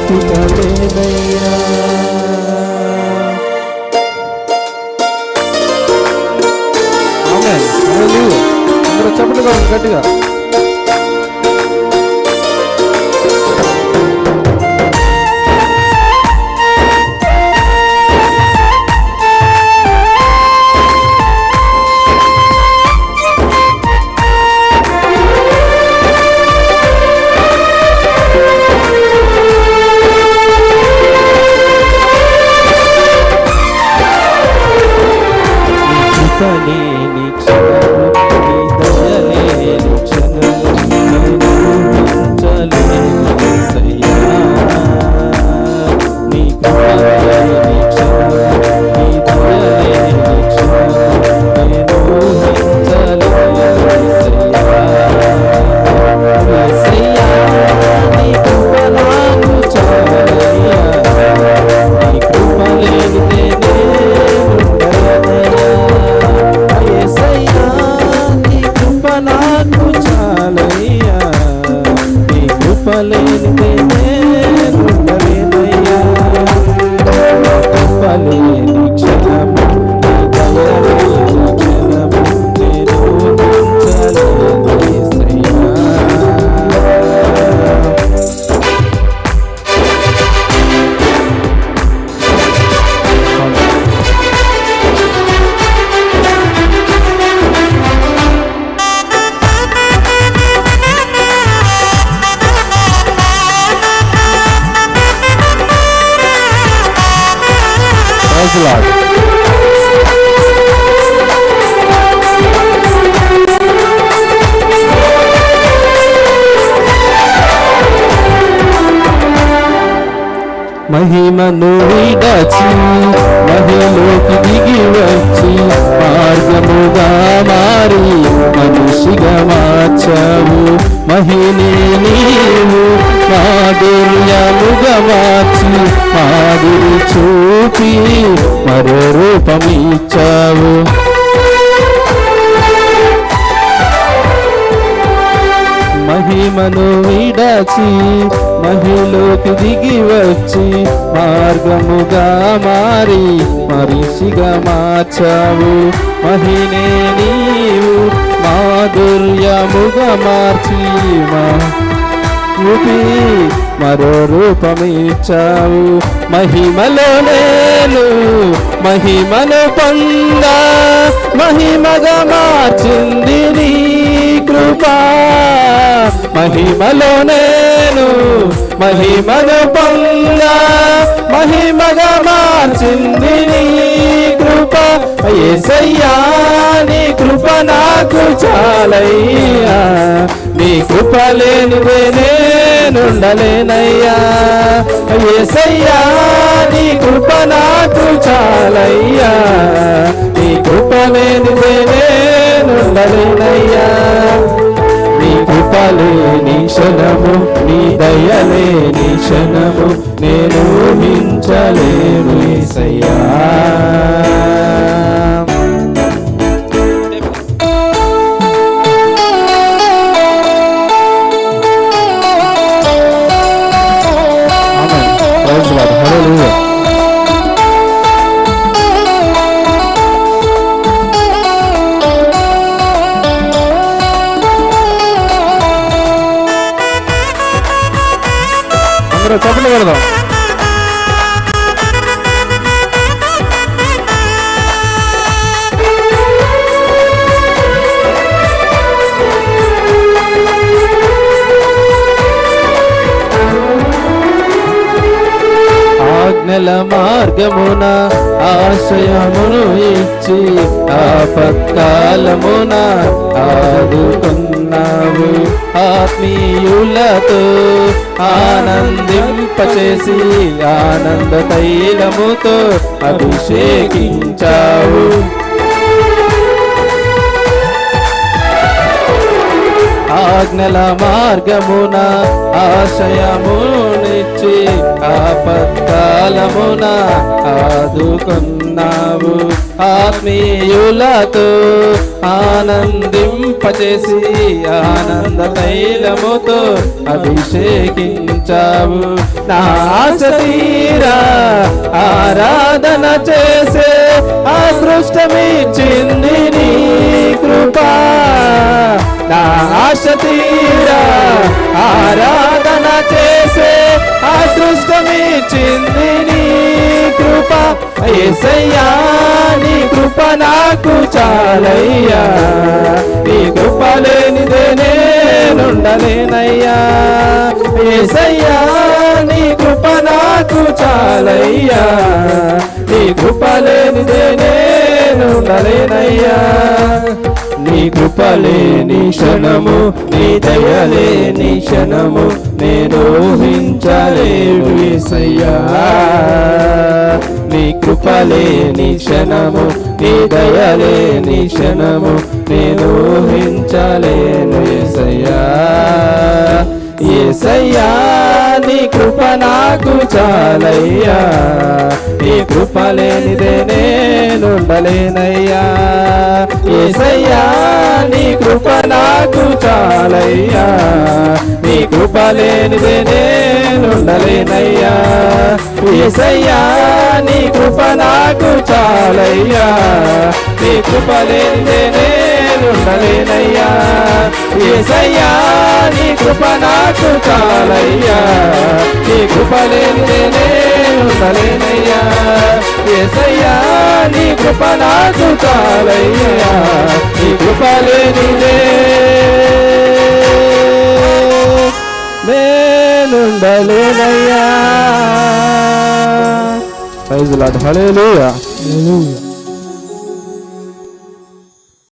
బ్రతుకలేనయ్యా. ఆమేన్. హల్లెలూయా. అందరూ చప్పట్లు కొట్టండి గట్టిగా. లేని క్షణము నీ దయలేని క్షణము నేను ఊహించలేను యేసయ్యా. నీ కృపలేని క్షణము నీ దయలేని క్షణము నేను ఊహించలేను యేసయ్యా. యేసయ్యా నీ కృప నాకు చాలయ్యా. నీ కృప లేనిదే నాకు చాలయ్యా. నీ కృప లేనిదే నేనుండలేనయ్యా. కృప లేని క్షణము నీ దయ లేని క్షణము నేను ఊహించలేను యేసయ్యా. మహిమను విడచి మహిలోకి దిగి వచ్చి మార్గముగా మారి మనిషిగా మార్చావు. మహిని నీవు మాధుర్యముగా మార్చి మాదిరి చూపి మరో రూపమిచ్చావు. మహిమను విడచి మహిలోకి దిగి వచ్చి మార్గముగా మారి మనిషిగా మార్చావు. మహినే నీవు మాధుర్యముగా మార్చి రూపి మరో రూపమిచ్చావు. మహిమలో నేను మహిమను పొందా మహిమగా మార్చింది నీ కృపా. మహిమలో నేను మహిమను పొందా మహిమగా మార్చింది నీ కృప. యేసయ్యా నీ కృప నాకు చాలయ్యా. నీ కృప లేనిదే నేనుండలేనయ్యా. యేసయ్యా నీ కృప నాకు చాలయ్యా. నీ కృప లేనిదే నేనుండలేనయ్యా. నీ కృప లేని క్షణము నీ దయ లేని క్షణము నేను ఊహించలేను యేసయ్యా. చప్పట్లు కొడదాం. ఆజ్ఞల మార్గమున ఆశ్రయమును ఇచ్చి ఆపత్కాలమున ఆదుకున్నావు. ఆత్మీయులతో ఆనందింపచేసి ఆనంద తైలముతో అభిషేకించావు. ఆజ్ఞల మార్గమున ఆశయమునిచ్చి ఆపత్కాలమున ఆదుకున్నావు. ఆత్మీయులతో ఆనందింపచేసి ఆనంద తైలముతో అభిషేకించావు. నా ఆశ తీరా ఆరాధన చేసే అదృష్టమిచ్చింది నీ కృపా. నా ఆశ తీరా ఆరాధన చేసే అదృష్టమిచ్చింది నీ కృప. యేసయ్యా నీ కృప నాకు చాలయ్యా, నీ కృప లేనిదే నేనుండలేనయ్యా. యేసయ్యా నీ కృప నాకు చాలయ్యా, నీ కృప లేనిదే నేనుండలేనయ్యా. నీ కృప లేని క్షణము, నీ దయ లేని క్షణము నేను ఊహించలేను యేసయ్యా. నీ కృప లేని క్షణము, నీ దయ లేని క్షణము నేను ఊహించలేను యేసయ్యా. యేసయ్యా నీ కృప నాకు చాలయ్యా, నీ కృప లేనిదే నేనుండలేనయ్యా. యేసయ్యా నీ కృప నాకు చాలయ్యా, నీ కృప లేనిదే నేనుండలేనయ్యా. యేసయ్యా నీ కృప నాకు చాలయ్యా, నీ కృప లేనిదే నేనుండలేనయ్యా. యేసయ్యా నీ కృప నాకు చాలయ్యా, నీ కృప లేనిదే నేనుండలేనయ్యా. యేసయ్యా నీ కృప నాకు చాలయ్యా, నీ కృప లేనిదే నేనుండలేనయ్యా. Praise the Lord. హల్లెలూయా.